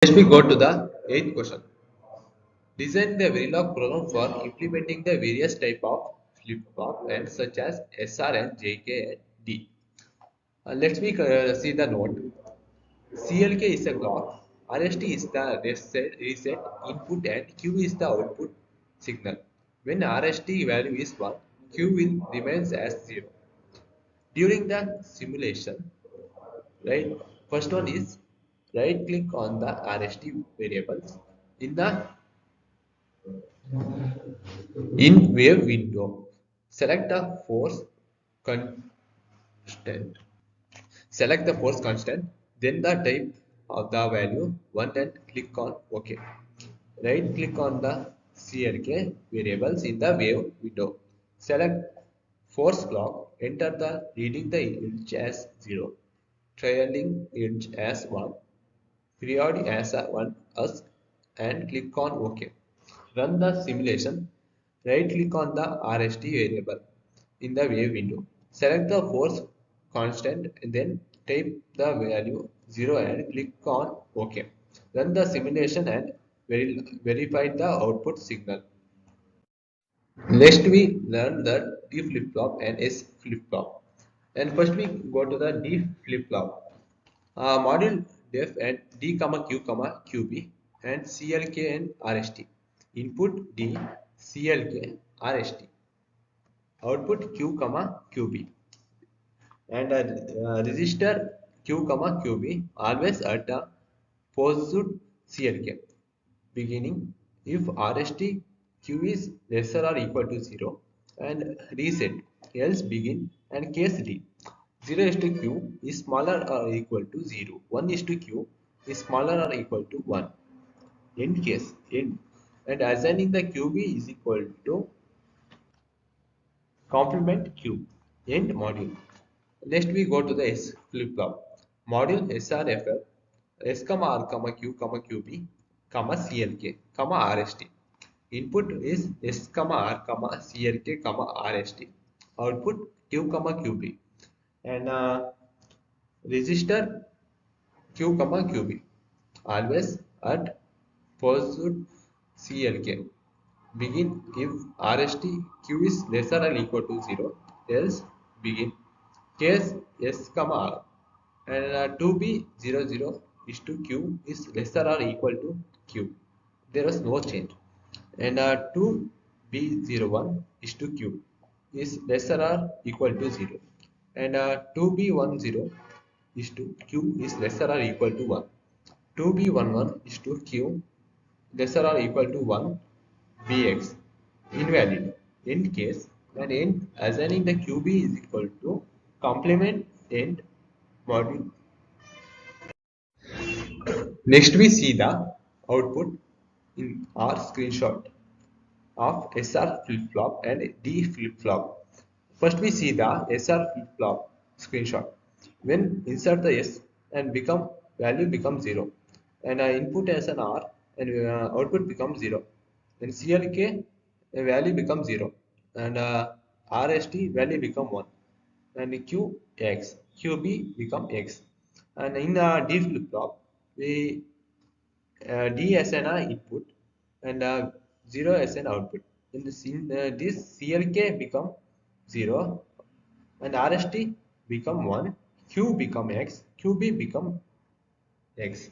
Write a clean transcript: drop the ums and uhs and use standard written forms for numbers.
Next we go to the eighth question. Design the Verilog program for implementing the various type of flip-flop and such as SR and JK and D. Let's see the note. CLK is a clock, RST is the reset input and Q is the output signal. When RST value is 1, Q will remains as 0. During the simulation, right, first one is right click on the RST variables in the in wave window. Select the force constant. Select the force constant, then the type of the value 1 and click on OK. Right click on the CLK variables in the wave window. Select force clock, enter the reading the inch as 0, trailing inch as 1, period as 1 as and click on OK. Run the simulation. Right click on the RST variable in the wave window. Select the force constant and then type the value 0 and click on OK. Run the simulation and verify the output signal. Next we learn the D flip-flop and S flip-flop. And first we go to the D flip-flop. Module def and D comma Q comma QB and CLK and RST. Input D CLK RST. Output Q comma QB and register Q comma QB always at a positive CLK. Beginning if RST Q is lesser or equal to 0 and reset else begin and case D. 0 is to Q is smaller or equal to 0. 1 is to Q is smaller or equal to 1. End case end and assigning the QB is equal to complement Q. End module. Next we go to the S flip-flop. Module SRFF S comma R comma Q comma QB comma CLK comma RST. Input is S comma R comma CLK comma RST. Output Q comma QB and register Q comma QB always at pursuit CLK. Begin if RST Q is lesser or equal to 0 else begin case S comma R and 2B00 is to Q is lesser or equal to Q. There was no change. And 2B01 is to Q is lesser or equal to 0. And 2B10 is to Q is lesser or equal to 1. 2B11 is to Q lesser or equal to 1 Bx invalid end case and end assigning the QB is equal to complement end module. Next we see the output in our screenshot of SR flip-flop and D flip-flop. First we see the SR flip-flop screenshot. When insert the S and become value becomes 0 and input as an R and output becomes 0 and CLK value becomes 0 and RST value become 1 and Q X QB become X and in D flip-flop we D as an input and 0 as an output. This CLK become 0 and RST become 1, Q become X, QB become X.